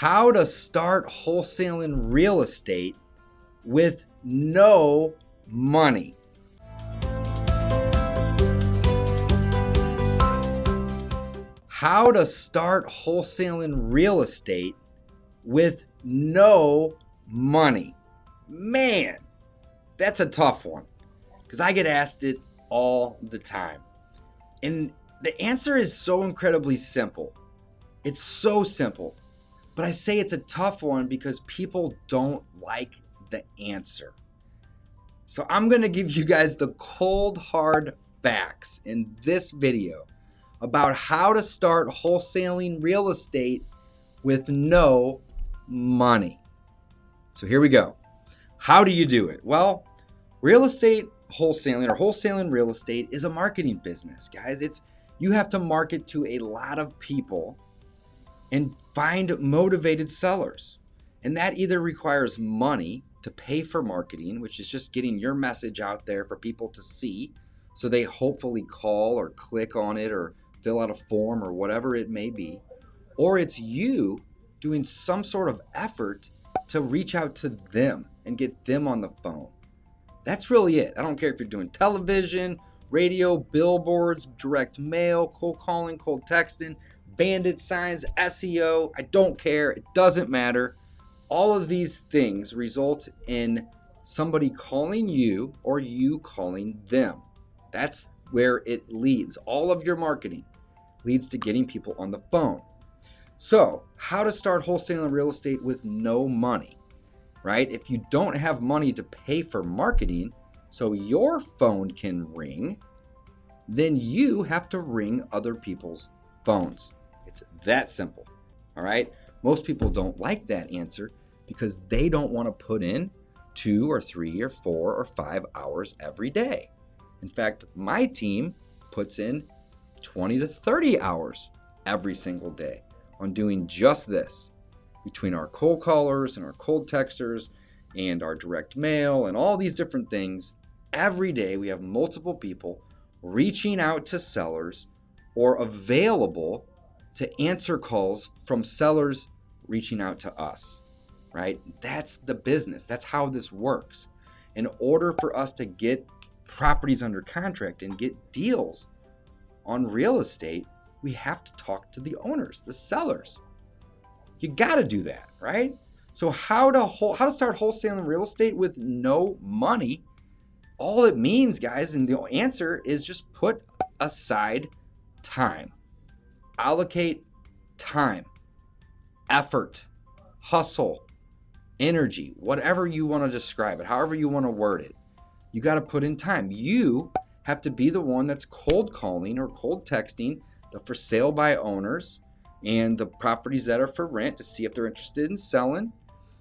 How to start wholesaling real estate with no money. How to start wholesaling real estate with no money. Man, that's a tough one because I get asked it all the time. And the answer is so incredibly simple. It's so simple. But I say it's a tough one because people don't like the answer. So I'm going to give you guys the cold, hard facts in this video about how to start wholesaling real estate with no money. So here we go. How do you do it? Well, real estate wholesaling or wholesaling real estate is a marketing business, guys. You have to market to a lot of people and find motivated sellers. And that either requires money to pay for marketing, which is just getting your message out there for people to see, so they hopefully call or click on it or fill out a form or whatever it may be. Or it's you doing some sort of effort to reach out to them and get them on the phone. That's really it. I don't care if you're doing television, radio, billboards, direct mail, cold calling, cold texting, bandit signs, SEO. I don't care. It doesn't matter. All of these things result in somebody calling you or you calling them. That's where it leads. All of your marketing leads to getting people on the phone. So, how to start wholesaling real estate with no money, right? If you don't have money to pay for marketing so your phone can ring, then you have to ring other people's phones. It's that simple, all right? Most people don't like that answer because they don't want to put in 2 or 3 or 4 or 5 hours every day. In fact, my team puts in 20 to 30 hours every single day on doing just this. Between our cold callers and our cold texters and our direct mail and all these different things, every day we have multiple people reaching out to sellers or available to answer calls from sellers reaching out to us, right? That's the business. That's how this works. In order for us to get properties under contract and get deals on real estate, we have to talk to the owners, the sellers. You got to do that, right? So how to start wholesaling real estate with no money? All it means, guys, and the answer is just put aside time. Allocate time, effort, hustle, energy, whatever you want to describe it, however you want to word it. You got to put in time. You have to be the one that's cold calling or cold texting the for sale by owners and the properties that are for rent to see if they're interested in selling,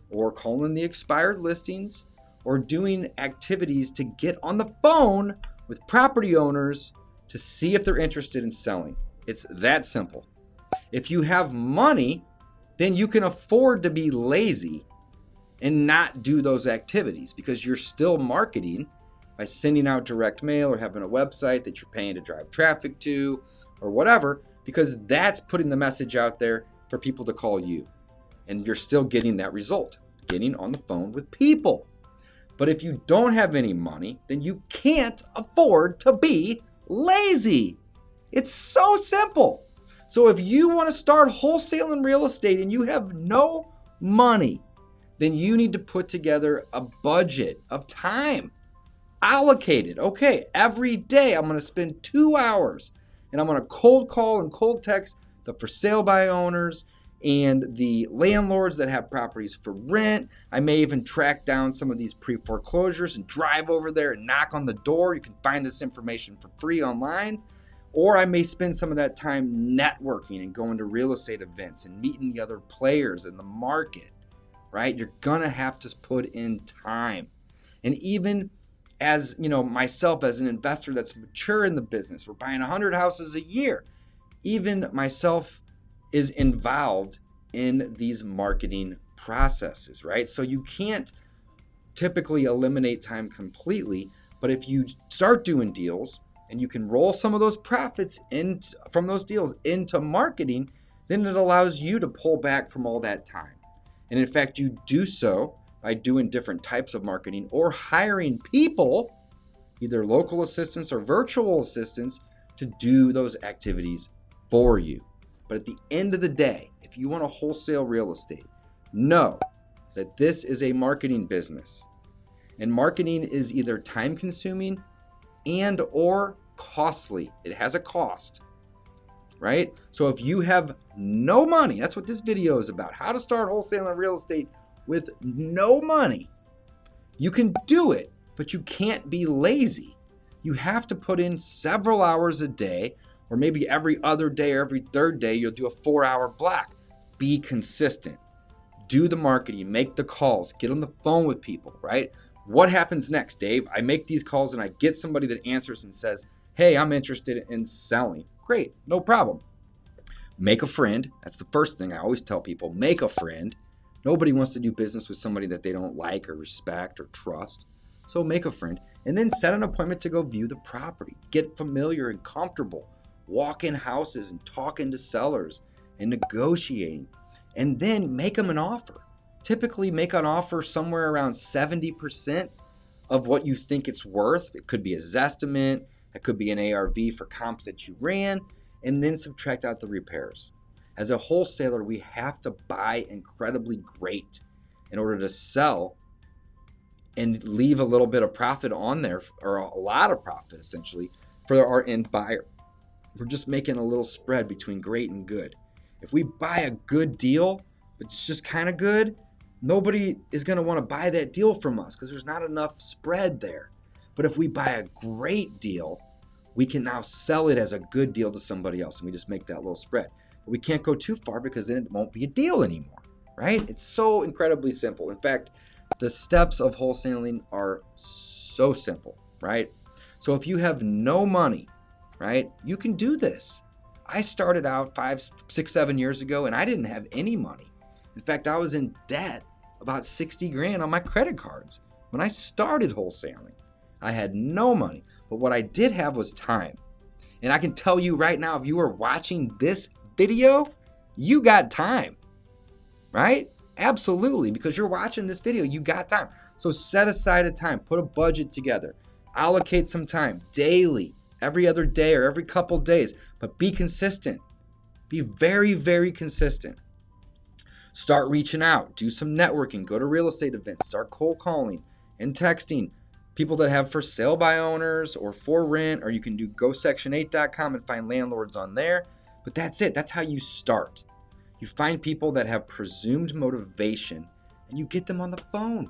or calling the expired listings, or doing activities to get on the phone with property owners to see if they're interested in selling. It's that simple. If you have money, then you can afford to be lazy and not do those activities because you're still marketing by sending out direct mail or having a website that you're paying to drive traffic to or whatever, because that's putting the message out there for people to call you. And you're still getting that result, getting on the phone with people. But if you don't have any money, then you can't afford to be lazy. It's so simple. So if you want to start wholesaling real estate and you have no money, then you need to put together a budget of time. Allocate it. Okay, every day I'm going to spend 2 hours and I'm going to cold call and cold text the for sale by owners and the landlords that have properties for rent. I may even track down some of these pre-foreclosures and drive over there and knock on the door. You can find this information for free online. Or I may spend some of that time networking and going to real estate events and meeting the other players in the market, right? You're going to have to put in time. And even as, myself as an investor that's mature in the business, we're buying 100 houses a year. Even myself is involved in these marketing processes, right? So you can't typically eliminate time completely, but if you start doing deals and you can roll some of those profits from those deals into marketing, then it allows you to pull back from all that time. And in fact, you do so by doing different types of marketing or hiring people, either local assistants or virtual assistants, to do those activities for you. But at the end of the day, if you want to wholesale real estate, know that this is a marketing business. And marketing is either time consuming and or costly. It has a cost, right? So if you have no money, that's what this video is about, how to start wholesaling real estate with no money. You can do it, but you can't be lazy. You have to put in several hours a day, or maybe every other day or every third day, you'll do a 4-hour block. Be consistent. Do the marketing, make the calls, get on the phone with people, right? What happens next, Dave? I make these calls and I get somebody that answers and says, hey, I'm interested in selling. Great, no problem. Make a friend. That's the first thing I always tell people. Make a friend. Nobody wants to do business with somebody that they don't like or respect or trust. So make a friend. And then set an appointment to go view the property. Get familiar and comfortable. Walk in houses and talking to sellers and negotiating. And then make them an offer. Typically make an offer somewhere around 70% of what you think it's worth. It could be a Zestimate. It could be an ARV for comps that you ran. And then subtract out the repairs. As a wholesaler, we have to buy incredibly great in order to sell and leave a little bit of profit on there, or a lot of profit essentially, for our end buyer. We're just making a little spread between great and good. If we buy a good deal, but it's just kind of good, nobody is going to want to buy that deal from us because there's not enough spread there. But if we buy a great deal, we can now sell it as a good deal to somebody else, and we just make that little spread. But we can't go too far because then it won't be a deal anymore, right? It's so incredibly simple. In fact, the steps of wholesaling are so simple, right? So if you have no money, right, you can do this. I started out 5, 6, 7 years ago and I didn't have any money. In fact, I was in debt about 60 grand on my credit cards when I started wholesaling. I had no money, but what I did have was time. And I can tell you right now, if you are watching this video, you got time, right? Absolutely, because you're watching this video, you got time. So set aside a time, put a budget together, allocate some time daily, every other day or every couple days, but be consistent. Be very, very consistent. Start reaching out, do some networking, go to real estate events, start cold calling and texting people that have for sale by owners or for rent, or you can do gosection8.com and find landlords on there. But that's it. That's how you start. You find people that have presumed motivation and you get them on the phone.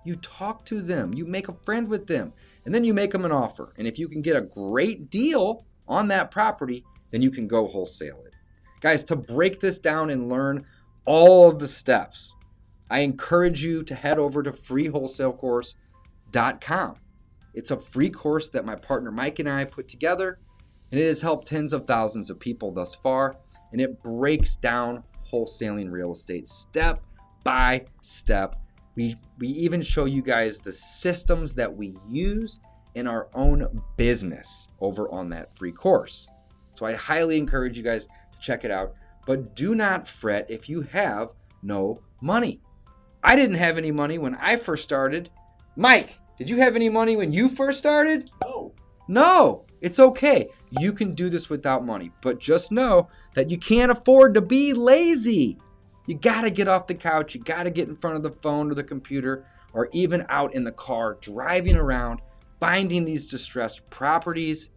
You talk to them. You make a friend with them. And then you make them an offer. And if you can get a great deal on that property, then you can go wholesale it. Guys, to break this down and learn all of the steps, I encourage you to head over to freewholesalecourse.com. It's a free course that my partner Mike and I put together, and it has helped tens of thousands of people thus far. And it breaks down wholesaling real estate step by step. We even show you guys the systems that we use in our own business over on that free course. So I highly encourage you guys to check it out. But do not fret if you have no money. I didn't have any money when I first started. Mike, did you have any money when you first started? No, it's okay. You can do this without money, but just know that you can't afford to be lazy. You gotta get off the couch. You gotta get in front of the phone or the computer, or even out in the car, driving around, finding these distressed properties,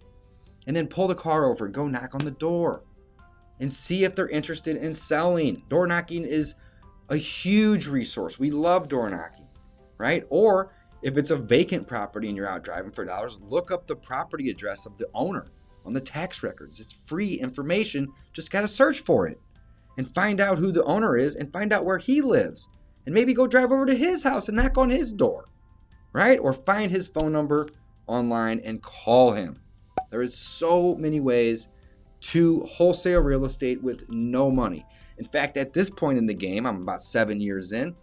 and then pull the car over and go knock on the door and see if they're interested in selling. Door knocking is a huge resource. We love door knocking, right? Or if it's a vacant property and you're out driving for dollars, look up the property address of the owner on the tax records. It's free information. Just got to search for it and find out who the owner is and find out where he lives. And maybe go drive over to his house and knock on his door, right? Or find his phone number online and call him. There is so many ways to wholesale real estate with no money. In fact, at this point in the game, I'm about 7 years in,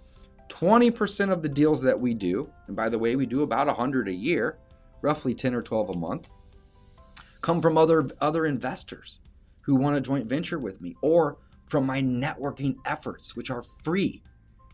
20% of the deals that we do, and by the way, we do about 100 a year, roughly 10 or 12 a month, come from other investors who want to joint venture with me or from my networking efforts, which are free.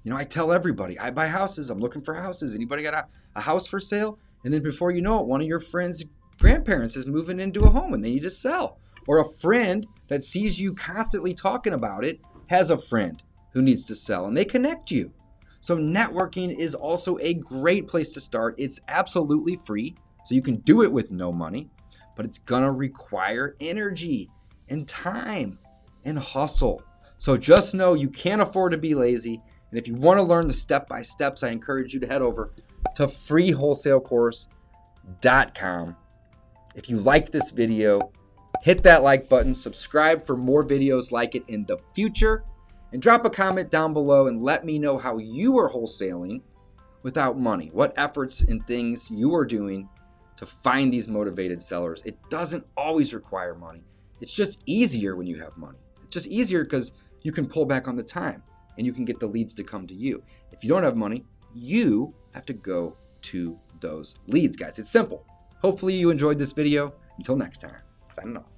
You know, I tell everybody, I buy houses, I'm looking for houses. Anybody got a house for sale? And then before you know it, one of your friends' grandparents is moving into a home and they need to sell. Or a friend that sees you constantly talking about it has a friend who needs to sell and they connect you. So networking is also a great place to start. It's absolutely free, so you can do it with no money, but it's gonna require energy and time and hustle. So just know you can't afford to be lazy. And if you want to learn the step-by-steps, I encourage you to head over to freewholesalecourse.com. If you like this video, hit that like button, subscribe for more videos like it in the future, and drop a comment down below and let me know how you are wholesaling without money. What efforts and things you are doing to find these motivated sellers. It doesn't always require money. It's just easier when you have money. It's just easier because you can pull back on the time and you can get the leads to come to you. If you don't have money, you have to go to those leads, guys. It's simple. Hopefully you enjoyed this video. Until next time, signing off.